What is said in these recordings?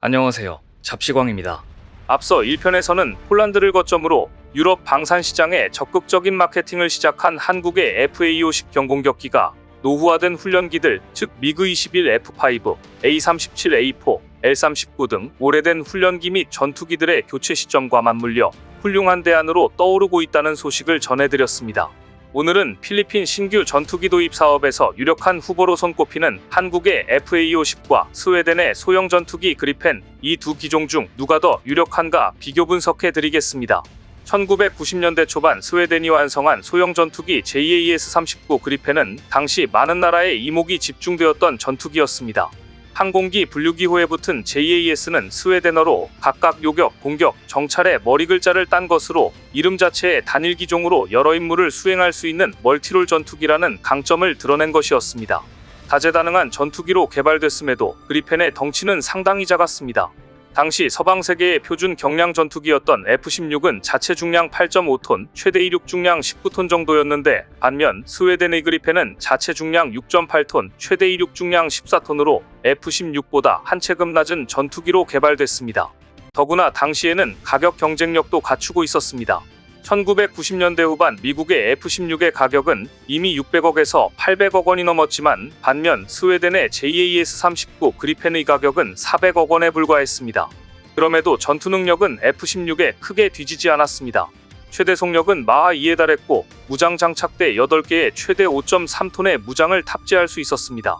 안녕하세요. 잡시광입니다. 앞서 1편에서는 폴란드를 거점으로 유럽 방산 시장에 적극적인 마케팅을 시작한 한국의 FA-50 경공격기가 노후화된 훈련기들, 즉 미그-21 F5, A-37, A4, L-39 등 오래된 훈련기 및 전투기들의 교체 시점과 맞물려 훌륭한 대안으로 떠오르고 있다는 소식을 전해드렸습니다. 오늘은 필리핀 신규 전투기 도입 사업에서 유력한 후보로 손꼽히는 한국의 FA-50과 스웨덴의 소형 전투기 그리펜, 이 두 기종 중 누가 더 유력한가 비교 분석해드리겠습니다. 1990년대 초반 스웨덴이 완성한 소형 전투기 JAS-39 그리펜은 당시 많은 나라의 이목이 집중되었던 전투기였습니다. 항공기 분류기호에 붙은 JAS는 스웨덴어로 각각 요격, 공격, 정찰의 머리 글자를 딴 것으로 이름 자체의 단일 기종으로 여러 임무를 수행할 수 있는 멀티롤 전투기라는 강점을 드러낸 것이었습니다. 다재다능한 전투기로 개발됐음에도 그리펜의 덩치는 상당히 작았습니다. 당시 서방 세계의 표준 경량 전투기였던 F-16은 자체 중량 8.5톤, 최대 이륙 중량 19톤 정도였는데 반면 스웨덴의 그리펜은 자체 중량 6.8톤, 최대 이륙 중량 14톤으로 F-16보다 한 체급 낮은 전투기로 개발됐습니다. 더구나 당시에는 가격 경쟁력도 갖추고 있었습니다. 1990년대 후반 미국의 F-16의 가격은 이미 600억에서 800억 원이 넘었지만 반면 스웨덴의 JAS-39 그리펜의 가격은 400억 원에 불과했습니다. 그럼에도 전투 능력은 F-16에 크게 뒤지지 않았습니다. 최대 속력은 마하 2에 달했고 무장 장착대 8개에 최대 5.3톤의 무장을 탑재할 수 있었습니다.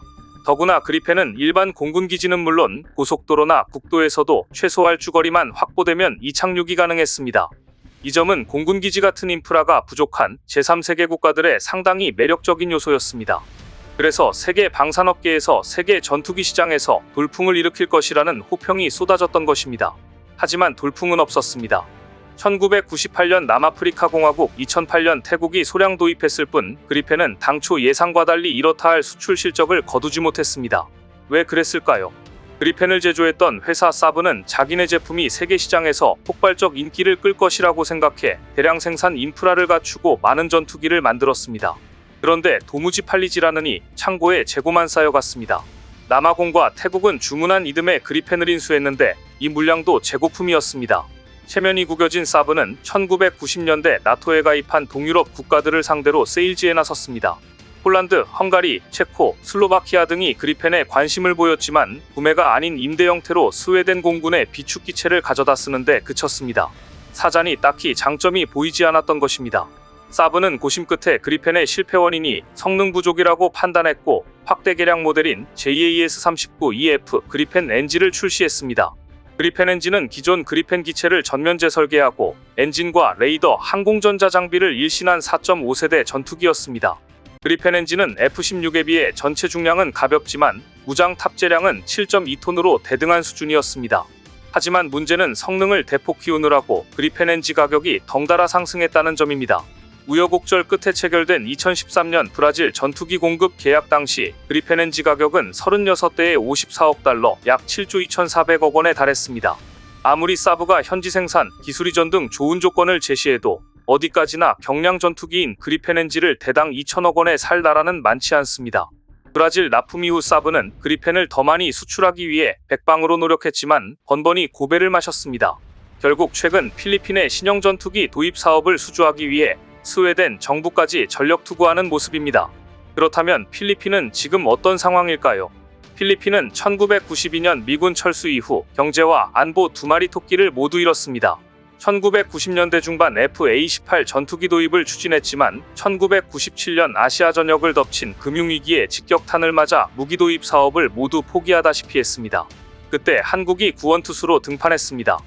더구나 그리펜은 일반 공군기지는 물론 고속도로나 국도에서도 최소 활주거리만 확보되면 이착륙이 가능했습니다. 이 점은 공군기지 같은 인프라가 부족한 제3세계 국가들의 상당히 매력적인 요소였습니다. 그래서 세계 방산업계에서 세계 전투기 시장에서 돌풍을 일으킬 것이라는 호평이 쏟아졌던 것입니다. 하지만 돌풍은 없었습니다. 1998년 남아프리카 공화국, 2008년 태국이 소량 도입했을 뿐 그리펜은 당초 예상과 달리 이렇다 할 수출 실적을 거두지 못했습니다. 왜 그랬을까요? 그리펜을 제조했던 회사 사브는 자기네 제품이 세계 시장에서 폭발적 인기를 끌 것이라고 생각해 대량 생산 인프라를 갖추고 많은 전투기를 만들었습니다. 그런데 도무지 팔리질 않으니 창고에 재고만 쌓여갔습니다. 남아공과 태국은 주문한 이듬해 그리펜을 인수했는데 이 물량도 재고품이었습니다. 체면이 구겨진 사브는 1990년대 나토에 가입한 동유럽 국가들을 상대로 세일즈에 나섰습니다. 폴란드, 헝가리, 체코, 슬로바키아 등이 그리펜에 관심을 보였지만 구매가 아닌 임대 형태로 스웨덴 공군의 비축기체를 가져다 쓰는데 그쳤습니다. 사잔이 딱히 장점이 보이지 않았던 것입니다. 사브는 고심 끝에 그리펜의 실패 원인이 성능 부족이라고 판단했고 확대 개량 모델인 JAS-39EF 그리펜 NG를 출시했습니다. 그리펜 NG는 기존 그리펜 기체를 전면 재설계하고 엔진과 레이더, 항공전자 장비를 일신한 4.5세대 전투기였습니다. 그리펜 엔진은 F-16에 비해 전체 중량은 가볍지만 무장 탑재량은 7.2톤으로 대등한 수준이었습니다. 하지만 문제는 성능을 대폭 키우느라고 그리펜 엔진 가격이 덩달아 상승했다는 점입니다. 우여곡절 끝에 체결된 2013년 브라질 전투기 공급 계약 당시 그리펜 엔진 가격은 36대에 54억 달러, 약 7조 2,400억 원에 달했습니다. 아무리 사브가 현지 생산, 기술 이전 등 좋은 조건을 제시해도 어디까지나 경량 전투기인 그리펜 엔진을 대당 2천억 원에 살 나라는 많지 않습니다. 브라질 납품 이후 사브는 그리펜을 더 많이 수출하기 위해 백방으로 노력했지만 번번이 고배를 마셨습니다. 결국 최근 필리핀의 신형 전투기 도입 사업을 수주하기 위해 스웨덴 정부까지 전력 투구하는 모습입니다. 그렇다면 필리핀은 지금 어떤 상황일까요? 필리핀은 1992년 미군 철수 이후 경제와 안보 두 마리 토끼를 모두 잃었습니다. 1990년대 중반 FA-18 전투기 도입을 추진했지만 1997년 아시아 전역을 덮친 금융위기에 직격탄을 맞아 무기 도입 사업을 모두 포기하다시피 했습니다. 그때 한국이 구원투수로 등판했습니다.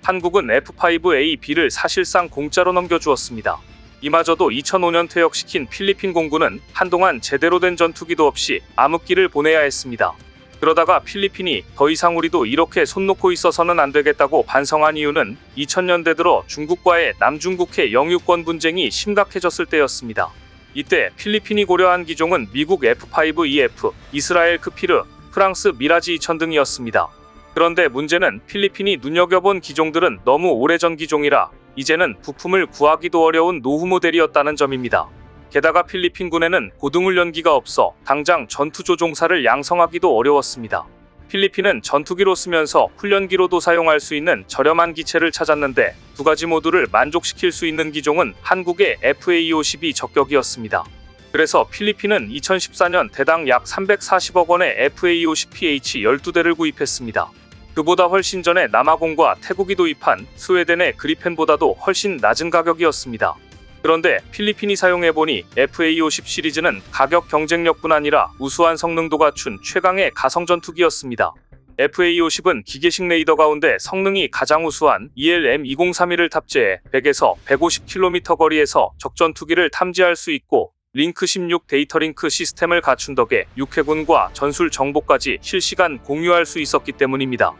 한국은 F-5A-B를 사실상 공짜로 넘겨주었습니다. 이마저도 2005년 퇴역시킨 필리핀 공군은 한동안 제대로 된 전투기도 없이 암흑기를 보내야 했습니다. 그러다가 필리핀이 더 이상 우리도 이렇게 손 놓고 있어서는 안 되겠다고 반성한 이유는 2000년대 들어 중국과의 남중국해 영유권 분쟁이 심각해졌을 때였습니다. 이때 필리핀이 고려한 기종은 미국 F-5EF, 이스라엘 크피르, 프랑스 미라지 2000 등이었습니다. 그런데 문제는 필리핀이 눈여겨본 기종들은 너무 오래전 기종이라 이제는 부품을 구하기도 어려운 노후 모델이었다는 점입니다. 게다가 필리핀군에는 고등훈련기가 없어 당장 전투조종사를 양성하기도 어려웠습니다. 필리핀은 전투기로 쓰면서 훈련기로도 사용할 수 있는 저렴한 기체를 찾았는데 두 가지 모두를 만족시킬 수 있는 기종은 한국의 FA-50이 적격이었습니다. 그래서 필리핀은 2014년 대당 약 340억 원의 FA-50PH 12대를 구입했습니다. 그보다 훨씬 전에 남아공과 태국이 도입한 스웨덴의 그리펜보다도 훨씬 낮은 가격이었습니다. 그런데 필리핀이 사용해보니 FA-50 시리즈는 가격 경쟁력뿐 아니라 우수한 성능도 갖춘 최강의 가성전투기였습니다. FA-50은 기계식 레이더 가운데 성능이 가장 우수한 ELM-2031을 탑재해 100에서 150km 거리에서 적전투기를 탐지할 수 있고 링크 16 데이터 링크 시스템을 갖춘 덕에 육해군과 전술 정보까지 실시간 공유할 수 있었기 때문입니다.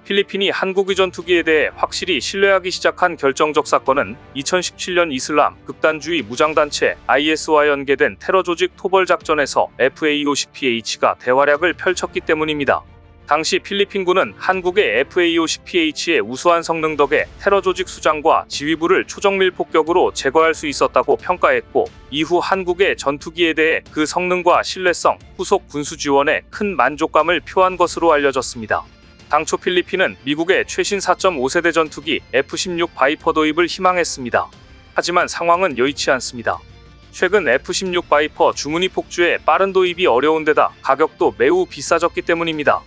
필리핀이 한국의 전투기에 대해 확실히 신뢰하기 시작한 결정적 사건은 2017년 이슬람 극단주의 무장단체 IS와 연계된 테러 조직 토벌 작전에서 FA-50PH가 대활약을 펼쳤기 때문입니다. 당시 필리핀군은 한국의 FA-50PH의 우수한 성능 덕에 테러 조직 수장과 지휘부를 초정밀 폭격으로 제거할 수 있었다고 평가했고, 이후 한국의 전투기에 대해 그 성능과 신뢰성, 후속 군수 지원에 큰 만족감을 표한 것으로 알려졌습니다. 당초 필리핀은 미국의 최신 4.5세대 전투기 F-16 바이퍼 도입을 희망했습니다. 하지만 상황은 여의치 않습니다. 최근 F-16 바이퍼 주문이 폭주해 빠른 도입이 어려운 데다 가격도 매우 비싸졌기 때문입니다.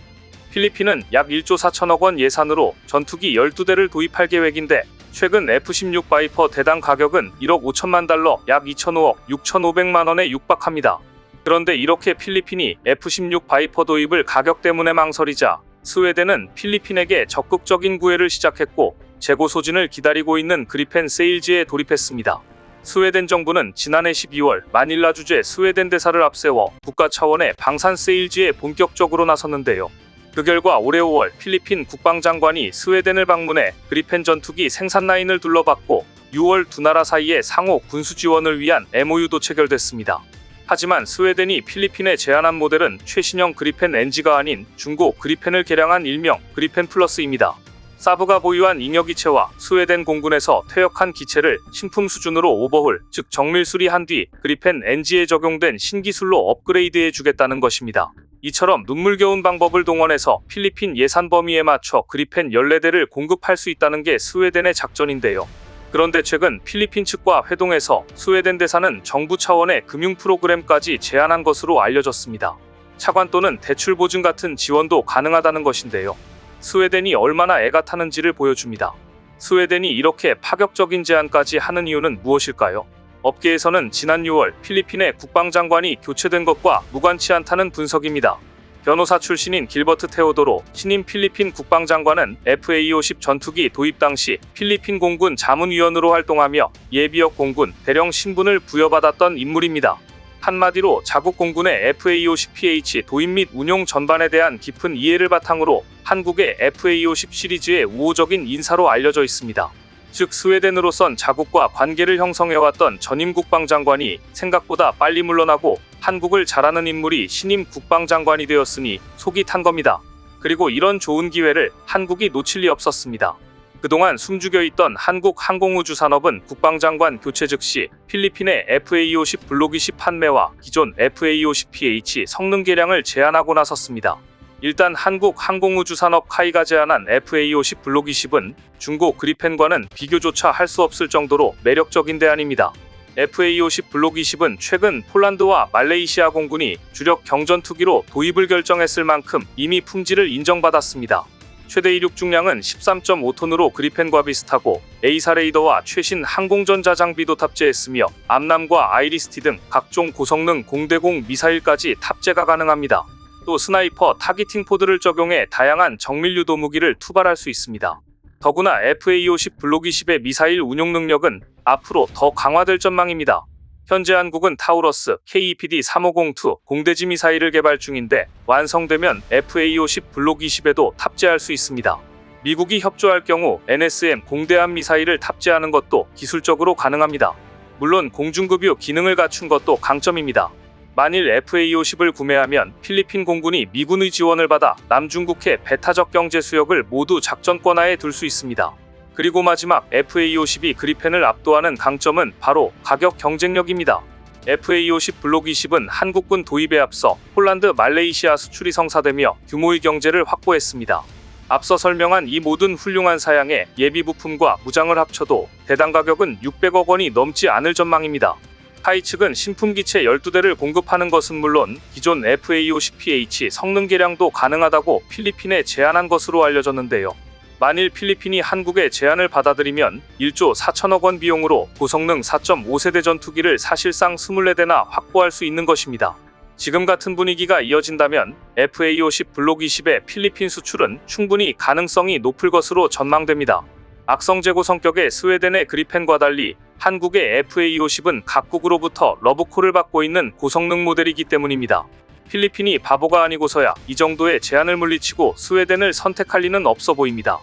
필리핀은 약 1조 4천억 원 예산으로 전투기 12대를 도입할 계획인데 최근 F-16 바이퍼 대당 가격은 1억 5천만 달러, 약 2,500억 6,500만 원에 육박합니다. 그런데 이렇게 필리핀이 F-16 바이퍼 도입을 가격 때문에 망설이자 스웨덴은 필리핀에게 적극적인 구애를 시작했고 재고 소진을 기다리고 있는 그리펜 세일즈에 돌입했습니다. 스웨덴 정부는 지난해 12월 마닐라 주재 스웨덴 대사를 앞세워 국가 차원의 방산 세일즈에 본격적으로 나섰는데요. 그 결과 올해 5월 필리핀 국방장관이 스웨덴을 방문해 그리펜 전투기 생산 라인을 둘러봤고 6월 두 나라 사이에 상호 군수 지원을 위한 MOU도 체결됐습니다. 하지만 스웨덴이 필리핀에 제안한 모델은 최신형 그리펜 NG가 아닌 중고 그리펜을 개량한 일명 그리펜 플러스입니다. 사브가 보유한 잉여기체와 스웨덴 공군에서 퇴역한 기체를 신품 수준으로 오버홀, 즉 정밀 수리한 뒤 그리펜 NG에 적용된 신기술로 업그레이드해 주겠다는 것입니다. 이처럼 눈물겨운 방법을 동원해서 필리핀 예산 범위에 맞춰 그리펜 14대를 공급할 수 있다는 게 스웨덴의 작전인데요. 그런데 최근 필리핀 측과 회동해서 스웨덴 대사는 정부 차원의 금융 프로그램까지 제안한 것으로 알려졌습니다. 차관 또는 대출 보증 같은 지원도 가능하다는 것인데요. 스웨덴이 얼마나 애가 타는지를 보여줍니다. 스웨덴이 이렇게 파격적인 제안까지 하는 이유는 무엇일까요? 업계에서는 지난 6월 필리핀의 국방장관이 교체된 것과 무관치 않다는 분석입니다. 변호사 출신인 길버트 테오도로 신임 필리핀 국방장관은 FA-50 전투기 도입 당시 필리핀 공군 자문위원으로 활동하며 예비역 공군 대령 신분을 부여받았던 인물입니다. 한마디로 자국 공군의 FA-50PH 도입 및 운용 전반에 대한 깊은 이해를 바탕으로 한국의 FA-50 시리즈의 우호적인 인사로 알려져 있습니다. 즉 스웨덴으로선 자국과 관계를 형성해왔던 전임 국방장관이 생각보다 빨리 물러나고 한국을 잘 아는 인물이 신임 국방장관이 되었으니 속이 탄 겁니다. 그리고 이런 좋은 기회를 한국이 놓칠 리 없었습니다. 그동안 숨죽여 있던 한국 항공우주산업은 국방장관 교체 즉시 필리핀의 FA-50 블록 20 판매와 기존 FA-50PH 성능 개량을 제안하고 나섰습니다. 일단 한국 항공우주산업 카이가 제안한 FA-50 블록 20은 중고 그리펜과는 비교조차 할 수 없을 정도로 매력적인 대안입니다. FA-50 블록 20은 최근 폴란드와 말레이시아 공군이 주력 경전투기로 도입을 결정했을 만큼 이미 품질을 인정받았습니다. 최대 이륙 중량은 13.5톤으로 그리펜과 비슷하고 A사 레이더와 최신 항공전자 장비도 탑재했으며 암람과 아이리스티 등 각종 고성능 공대공 미사일까지 탑재가 가능합니다. 또 스나이퍼 타기팅 포드를 적용해 다양한 정밀 유도 무기를 투발할 수 있습니다. 더구나 FA-50 블록 20의 미사일 운용 능력은 앞으로 더 강화될 전망입니다. 현재 한국은 타우러스 KEPD-3502 공대지 미사일을 개발 중인데 완성되면 FA-50 블록 20에도 탑재할 수 있습니다. 미국이 협조할 경우 NSM 공대함 미사일을 탑재하는 것도 기술적으로 가능합니다. 물론 공중급유 기능을 갖춘 것도 강점입니다. 만일 FA-50을 구매하면 필리핀 공군이 미군의 지원을 받아 남중국해 배타적 경제 수역을 모두 작전권하에 둘 수 있습니다. 그리고 마지막 FA-50이 그리펜을 압도하는 강점은 바로 가격 경쟁력입니다. FA50 블록 20은 한국군 도입에 앞서 폴란드, 말레이시아 수출이 성사되며 규모의 경제를 확보했습니다. 앞서 설명한 이 모든 훌륭한 사양에 예비 부품과 무장을 합쳐도 대당 가격은 600억 원이 넘지 않을 전망입니다. 카이 측은 신품 기체 12대를 공급하는 것은 물론 기존 FA50PH 성능 개량도 가능하다고 필리핀에 제안한 것으로 알려졌는데요. 만일 필리핀이 한국의 제안을 받아들이면 1조 4천억 원 비용으로 고성능 4.5세대 전투기를 사실상 24대나 확보할 수 있는 것입니다. 지금 같은 분위기가 이어진다면 FA50 블록 20의 필리핀 수출은 충분히 가능성이 높을 것으로 전망됩니다. 악성 재고 성격의 스웨덴의 그리펜과 달리 한국의 FA50은 각국으로부터 러브콜을 받고 있는 고성능 모델이기 때문입니다. 필리핀이 바보가 아니고서야 이 정도의 제한을 물리치고 스웨덴을 선택할 리는 없어 보입니다.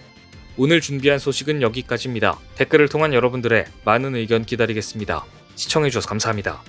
오늘 준비한 소식은 여기까지입니다. 댓글을 통한 여러분들의 많은 의견 기다리겠습니다. 시청해주셔서 감사합니다.